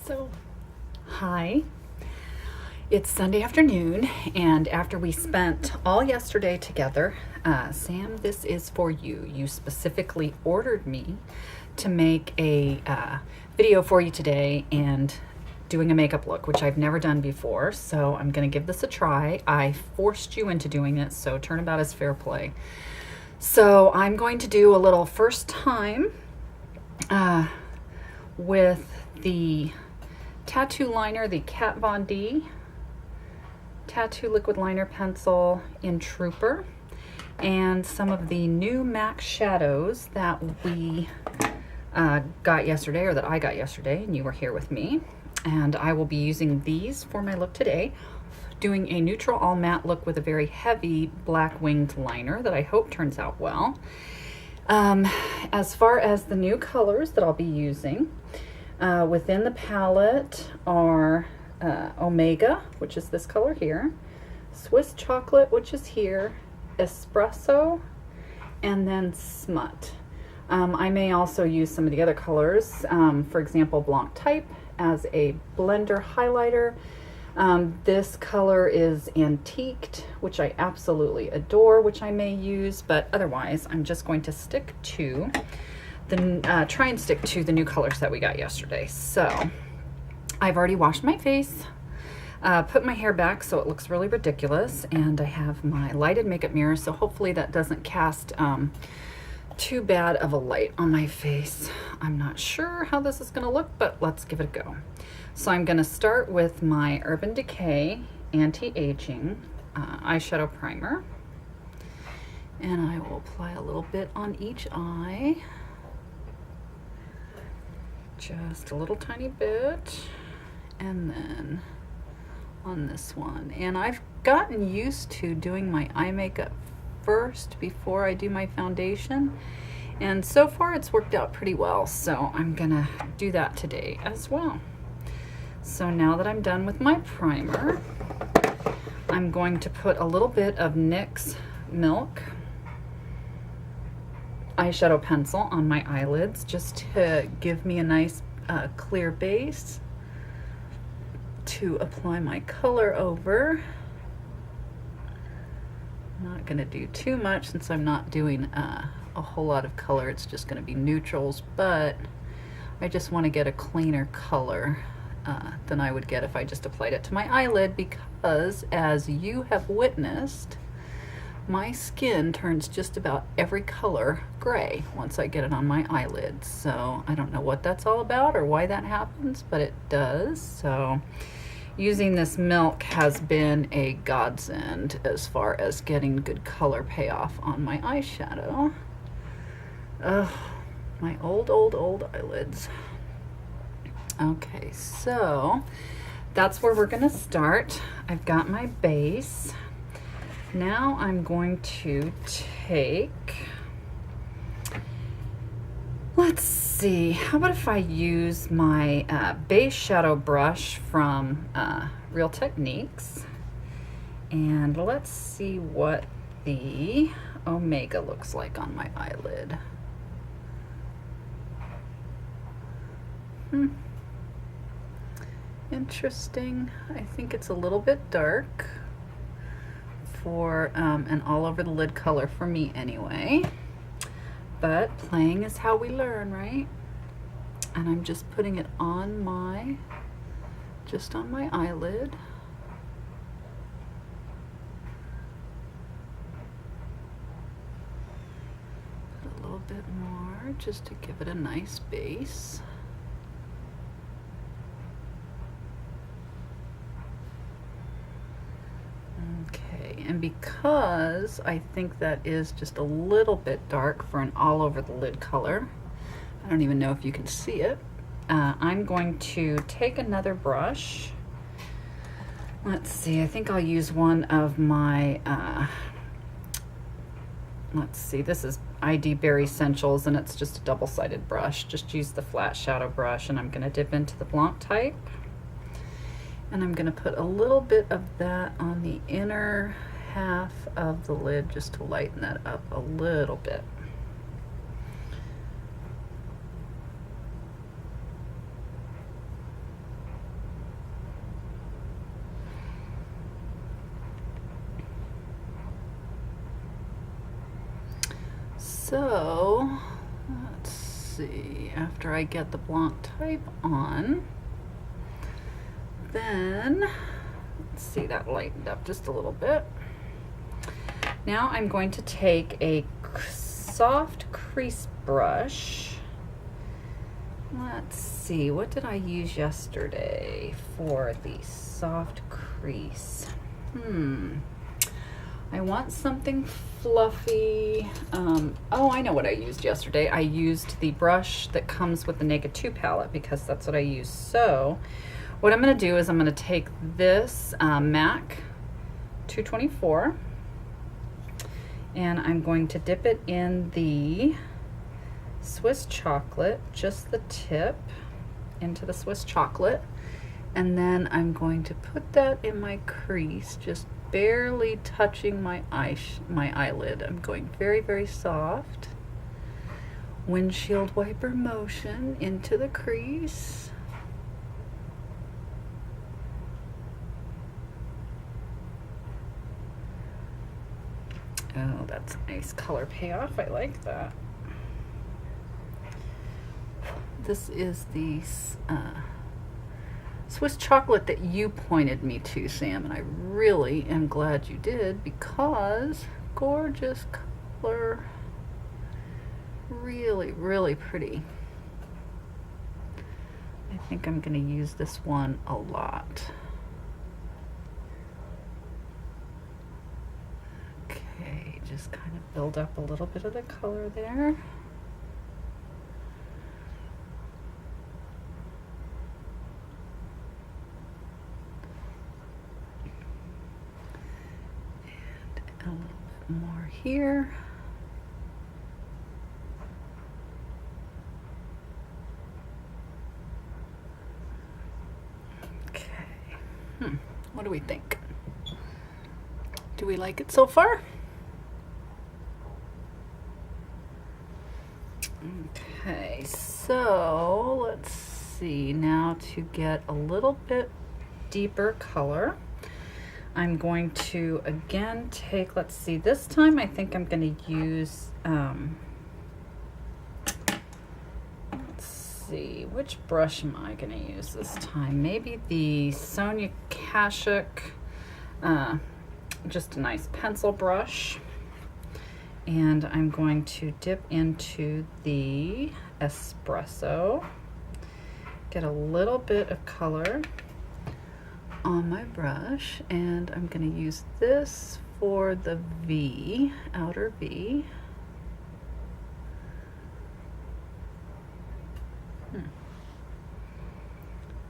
So, hi. It's Sunday afternoon, and after we spent all yesterday together, Sam, this is for you. You specifically ordered me to make a video for you today and doing a makeup look, which I've never done before, so I'm going to give this a try. I forced you into doing it, so turnabout is fair play. So I'm going to do a little first time with the tattoo liner, the Kat Von D tattoo liquid liner pencil in Trooper, and some of the new MAC shadows that we got yesterday, or that I got yesterday, and you were here with me. And I will be using these for my look today, doing a neutral all matte look with a very heavy black winged liner that I hope turns out well. As far as the new colors that I'll be using, within the palette are Omega, which is this color here, Swiss Chocolate, which is here, Espresso, and then Smut. I may also use some of the other colors, for example, Blanc Type as a blender highlighter. This color is Antiqued, which I absolutely adore, which I may use, but otherwise I'm just going to stick to the try and stick to the new colors that we got yesterday. So I've already washed my face, put my hair back so it looks really ridiculous, and I have my lighted makeup mirror, so hopefully that doesn't cast too bad of a light on my face. I'm not sure how this is gonna look, but let's give it a go. So I'm gonna start with my Urban Decay Anti-Aging eyeshadow primer, and I will apply a little bit on each eye. Just a little tiny bit, and then on this one. And I've gotten used to doing my eye makeup first before I do my foundation, and so far it's worked out pretty well, so I'm gonna do that today as well. So now that I'm done with my primer, I'm going to put a little bit of NYX Milk eyeshadow pencil on my eyelids, just to give me a nice clear base to apply my color over. I'm not going to do too much since I'm not doing a whole lot of color. It's just going to be neutrals, but I just want to get a cleaner color than I would get if I just applied it to my eyelid, because as you have witnessed, my skin turns just about every color gray once I get it on my eyelids. So I don't know what that's all about or why that happens, but it does. So using this milk has been a godsend as far as getting good color payoff on my eyeshadow. Ugh, my old eyelids. Okay, so that's where we're gonna start. I've got my base. Now I'm going to take, let's see, how about if I use my base shadow brush from Real Techniques, and let's see what the Omega looks like on my eyelid. Interesting. I think it's a little bit dark for an all over the lid color for me anyway, but playing is how we learn, right? And I'm just putting it on my, just on my eyelid. Put a little bit more just to give it a nice base. Okay, and because I think that is just a little bit dark for an all over the lid color, I don't even know if you can see it, I'm going to take another brush. Let's see, I think I'll use one of my, let's see, this is ID Berry Essentials, and it's just a double-sided brush. Just use the flat shadow brush, and I'm going to dip into the Blanc Type. And I'm going to put a little bit of that on the inner half of the lid just to lighten that up a little bit. So let's see, after I get the Blanc Type on, then let's see, that lightened up just a little bit. Now I'm going to take a soft crease brush. Let's see, what did I use yesterday for the soft crease? I want something fluffy. Oh, I know what I used yesterday. I used the brush that comes with the Naked 2 palette because that's what I use. So what I'm going to do is I'm going to take this MAC 224 and I'm going to dip it in the Swiss chocolate, just the tip into the Swiss chocolate, and then I'm going to put that in my crease, just barely touching my eyelid. I'm going very, very soft. Windshield wiper motion into the crease. Oh, that's a nice color payoff. I like that. This is the Swiss chocolate that you pointed me to, Sam, and I really am glad you did because gorgeous color. Really, really pretty. I think I'm going to use this one a lot. Okay, just kind of build up a little bit of the color there. And a little bit more here. What do we think? Do we like it so far? Okay, so let's see. Now to get a little bit deeper color, I'm going to again take, let's see, this time I think I'm going to use, let's see, which brush am I going to use this time? Maybe the Sonia Kashuk, just a nice pencil brush. And I'm going to dip into the Espresso, get a little bit of color on my brush, and I'm going to use this for the V, outer V.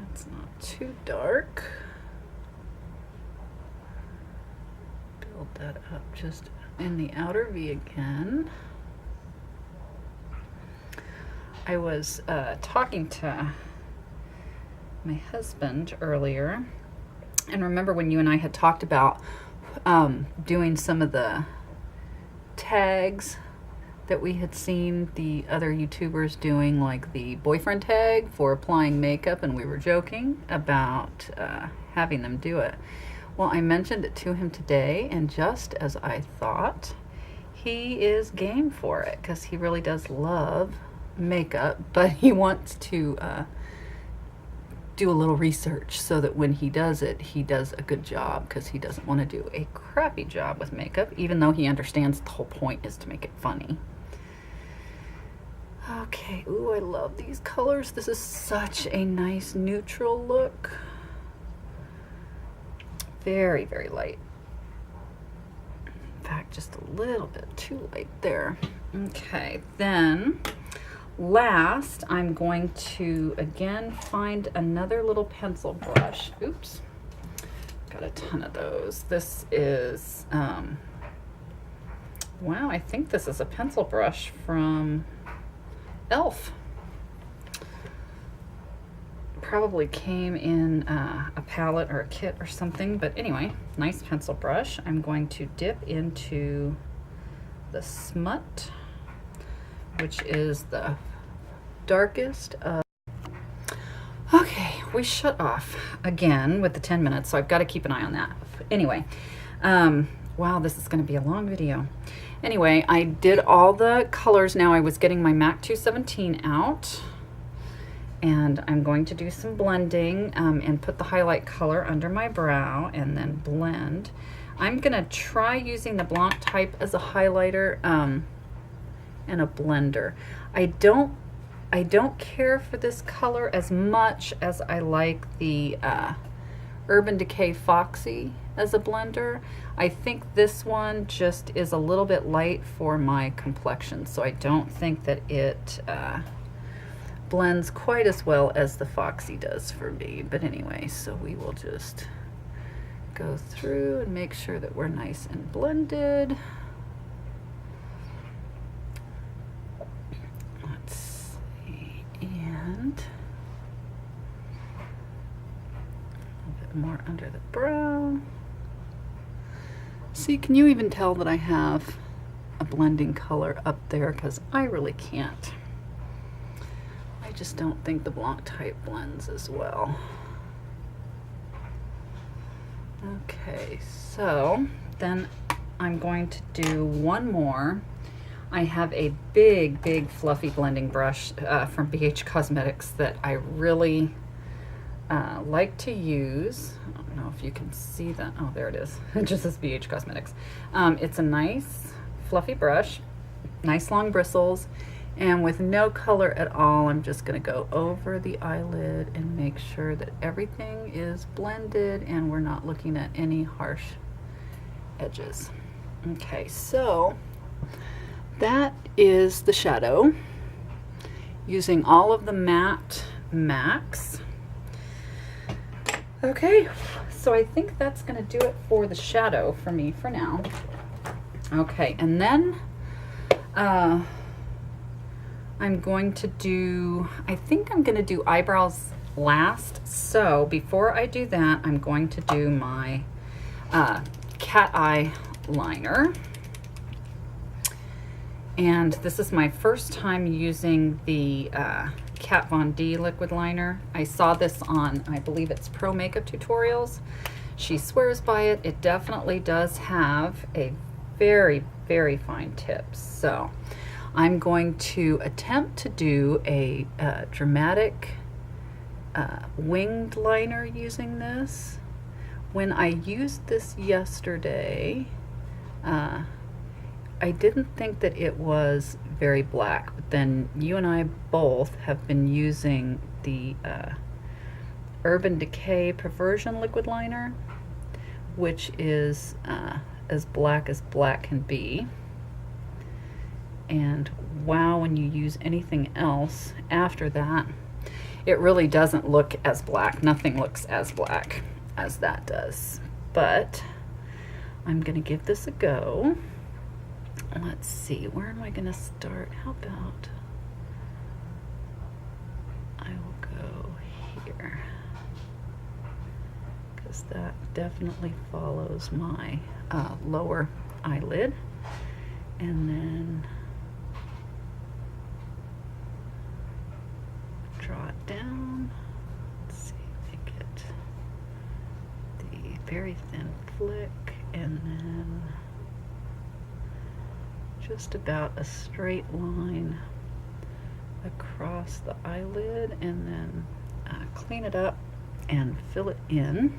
That's not too dark. Build that up just in the outer V again. I was talking to my husband earlier, and remember when you and I had talked about doing some of the tags that we had seen the other YouTubers doing, like the boyfriend tag for applying makeup, and we were joking about having them do it. Well, I mentioned it to him today, and just as I thought, he is game for it because he really does love makeup, but he wants to do a little research so that when he does it, he does a good job, because he doesn't want to do a crappy job with makeup, even though he understands the whole point is to make it funny. Okay, ooh, I love these colors. This is such a nice neutral look. Very, very light. In fact, just a little bit too light there. Okay, then last, I'm going to again find another little pencil brush. Oops, got a ton of those. This is, wow, I think this is a pencil brush from e.l.f. Probably came in a palette or a kit or something, but anyway, nice pencil brush. I'm going to dip into the Smut, which is the darkest of. Okay, we shut off again with the 10 minutes, so I've got to keep an eye on that. Anyway, Wow, this is going to be a long video. Anyway, I did all the colors. Now I was getting my MAC 217 out, and I'm going to do some blending and put the highlight color under my brow and then blend. I'm going to try using the Blanc Type as a highlighter and a blender. I don't care for this color as much as I like the Urban Decay Foxy as a blender. I think this one just is a little bit light for my complexion, so I don't think that it blends quite as well as the Foxy does for me. But anyway, so we will just go through and make sure that we're nice and blended. Let's see, and a little bit more under the brow. See, can you even tell that I have a blending color up there? Because I really can't. I just don't think the Blanc Type blends as well. Okay, so then I'm going to do one more. I have a big fluffy blending brush from BH Cosmetics that I really like to use. I don't know if you can see that. Oh, there it is. It just says BH Cosmetics. It's a nice fluffy brush, nice long bristles, and with no color at all, I'm just going to go over the eyelid and make sure that everything is blended and we're not looking at any harsh edges. Okay, so that is the shadow using all of the matte MACs. Okay, so I think that's going to do it for the shadow for me for now. Okay, and then I'm going to do, I think I'm going to do eyebrows last. So before I do that, I'm going to do my cat eye liner. And this is my first time using the Kat Von D liquid liner. I saw this on, I believe it's Pro Makeup Tutorials. She swears by it. It definitely does have a very fine tip. So I'm going to attempt to do a dramatic winged liner using this. When I used this yesterday, I didn't think that it was very black, but then you and I both have been using the Urban Decay Perversion liquid liner, which is as black can be. And wow, when you use anything else after that, it really doesn't look as black. Nothing looks as black as that does. But I'm gonna give this a go. Let's see, where am I gonna start? How about I will go here, because that definitely follows my lower eyelid. And then draw it down. Let's see, make it the very thin flick, and then just about a straight line across the eyelid, and then clean it up and fill it in.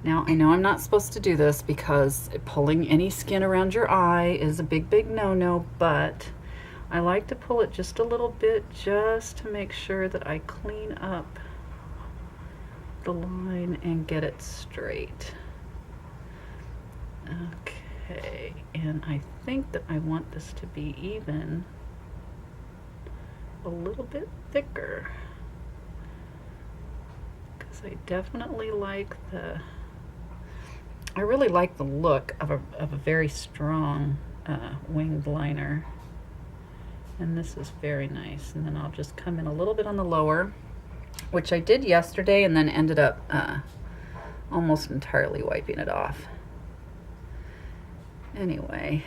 Now, I know I'm not supposed to do this because pulling any skin around your eye is a big no-no, but I like to pull it just a little bit just to make sure that I clean up the line and get it straight. Okay, and I think that I want this to be even a little bit thicker, because I definitely like I really like the look of a very strong winged liner, and this is very nice. And then I'll just come in a little bit on the lower, which I did yesterday and then ended up almost entirely wiping it off. Anyway,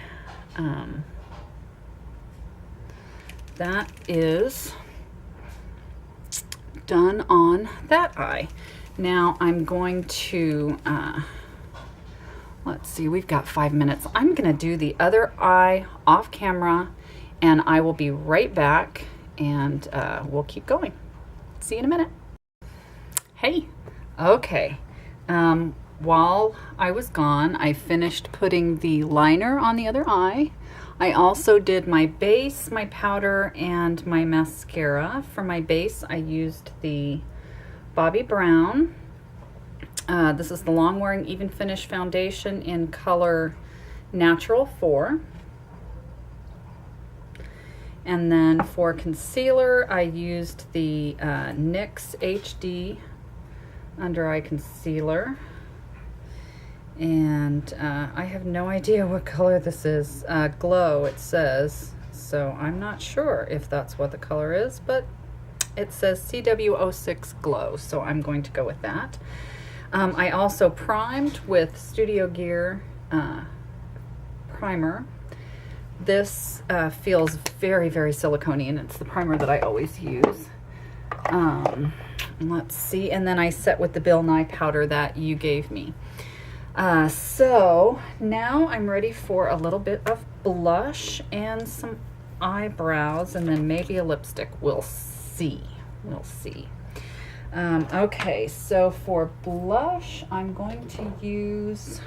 that is done on that eye. Now I'm going to Let's see, we've got 5 minutes. I'm gonna do the other eye off camera, and I will be right back, and we'll keep going. See you in a minute. Hey, okay. While I was gone, I finished putting the liner on the other eye. I also did my base, my powder, and my mascara. For my base, I used the Bobbi Brown. This is the Long Wearing Even Finish Foundation in color Natural 4. And then for concealer, I used the NYX HD Under Eye Concealer. And I have no idea what color this is. Glow, it says. So I'm not sure if that's what the color is, but it says CW06 Glow. So I'm going to go with that. I also primed with Studio Gear primer. This feels very, very silicone-y, and it's the primer that I always use. Let's see, and then I set with the Bill Nye powder that you gave me. So now I'm ready for a little bit of blush and some eyebrows, and then maybe a lipstick. We'll see. We'll see. Okay, so for blush, I'm going to use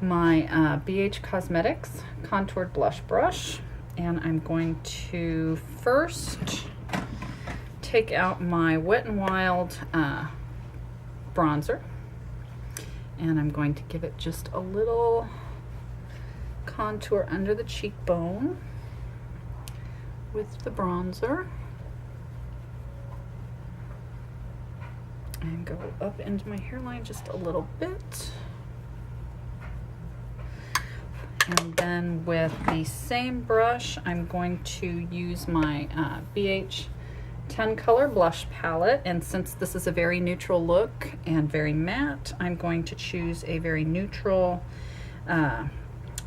my BH Cosmetics Contoured Blush Brush, and I'm going to first take out my Wet n Wild bronzer, and I'm going to give it just a little contour under the cheekbone with the bronzer. And go up into my hairline just a little bit. And then with the same brush, I'm going to use my BH 10 color blush palette. And since this is a very neutral look and very matte, I'm going to choose a very neutral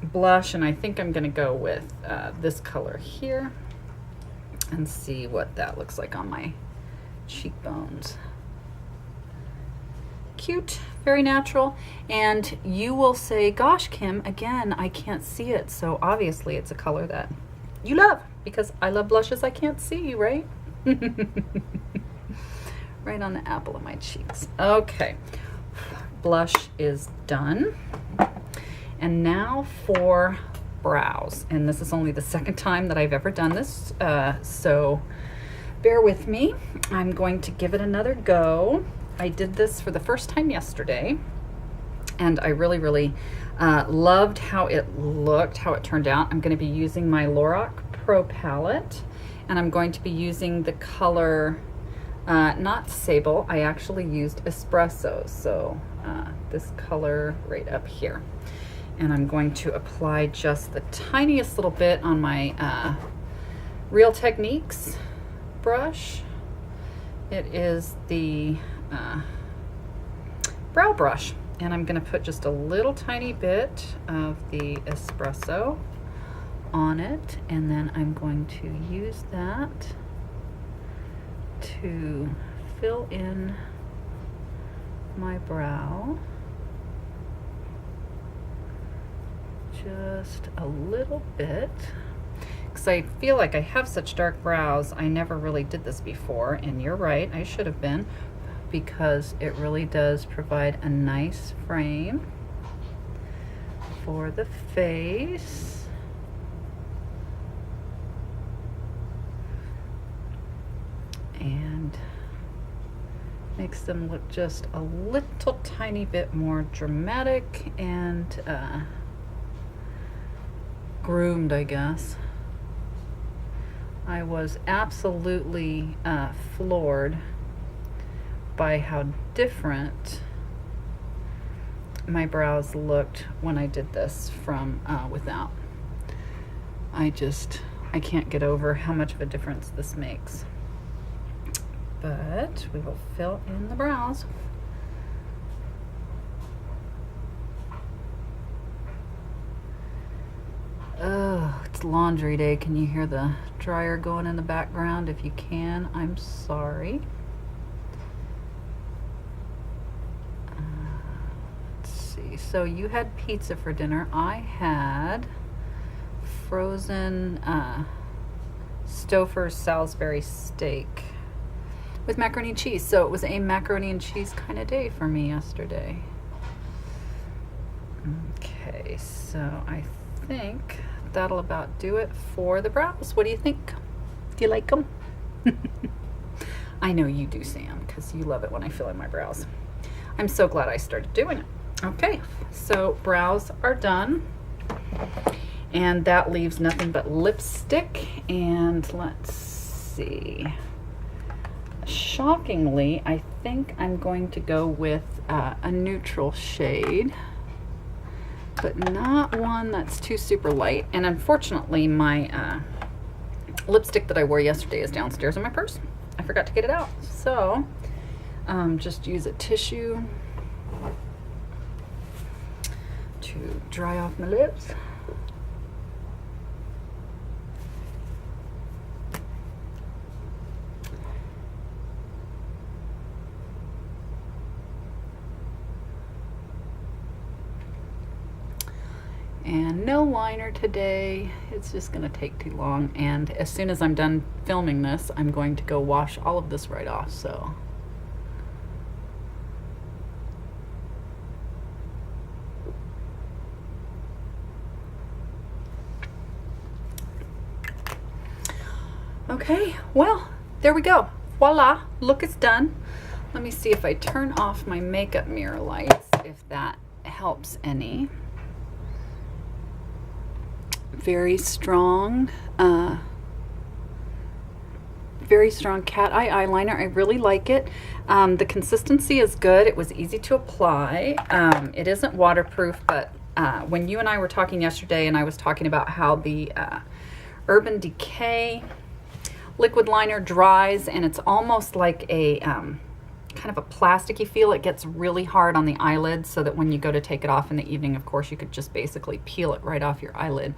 blush. And I think I'm going to go with this color here and see what that looks like on my cheekbones. Cute, very natural, and you will say, gosh, Kim, again, I can't see it. So obviously it's a color that you love, because I love blushes I can't see, right? Right on the apple of my cheeks. Okay, blush is done. And now for brows. And this is only the second time that I've ever done this, so bear with me. I'm going to give it another go. I did this for the first time yesterday, and I really, really loved how it looked, how it turned out. I'm going to be using my Lorac Pro palette, and I'm going to be using the color, not Sable, I actually used Espresso, so this color right up here. And I'm going to apply just the tiniest little bit on my Real Techniques brush. It is the brow brush, and I'm going to put just a little tiny bit of the Espresso on it, and then I'm going to use that to fill in my brow just a little bit, because I feel like I have such dark brows. I never really did this before, and you're right, I should have been, because it really does provide a nice frame for the face. And makes them look just a little tiny bit more dramatic and groomed, I guess. I was absolutely floored by how different my brows looked when I did this from without. I can't get over how much of a difference this makes. But we will fill in the brows. Oh, it's laundry day. Can you hear the dryer going in the background? If you can, I'm sorry. Let's see. So you had pizza for dinner. I had frozen Stouffer's Salisbury steak with macaroni and cheese. So it was a macaroni and cheese kind of day for me yesterday. Okay, so I think that'll about do it for the brows. What do you think? Do you like them? I know you do, Sam, because you love it when I fill in my brows. I'm so glad I started doing it. Okay, so brows are done. And that leaves nothing but lipstick. And let's see. Shockingly, I think I'm going to go with a neutral shade, but not one that's too super light. And unfortunately, my lipstick that I wore yesterday is downstairs in my purse. I forgot to get it out. So just use a tissue to dry off my lips. And no liner today. It's just gonna take too long. And as soon as I'm done filming this, I'm going to go wash all of this right off, so. Okay, well, there we go. Voila, look is done. Let me see if I turn off my makeup mirror lights, if that helps any. Very strong cat eye eyeliner. I really like it. The consistency is good. It was easy to apply. It isn't waterproof, but when you and I were talking yesterday, and I was talking about how the Urban Decay liquid liner dries, and it's almost like a kind of a plasticky feel. It gets really hard on the eyelids, so that when you go to take it off in the evening, of course, you could just basically peel it right off your eyelid.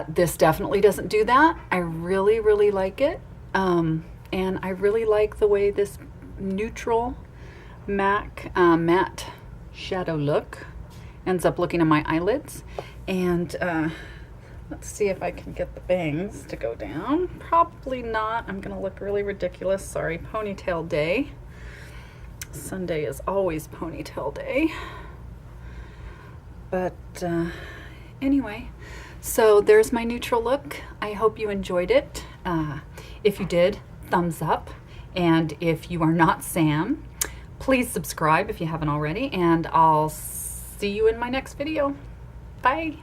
This definitely doesn't do that. I really, really like it. And I really like the way this neutral matte shadow look ends up looking on my eyelids. And let's see if I can get the bangs to go down. Probably not. I'm gonna look really ridiculous. Sorry, ponytail day. Sunday is always ponytail day. But anyway, so there's my neutral look. I hope you enjoyed it. If you did, thumbs up. And if you are not Sam, please subscribe if you haven't already. And I'll see you in my next video. Bye.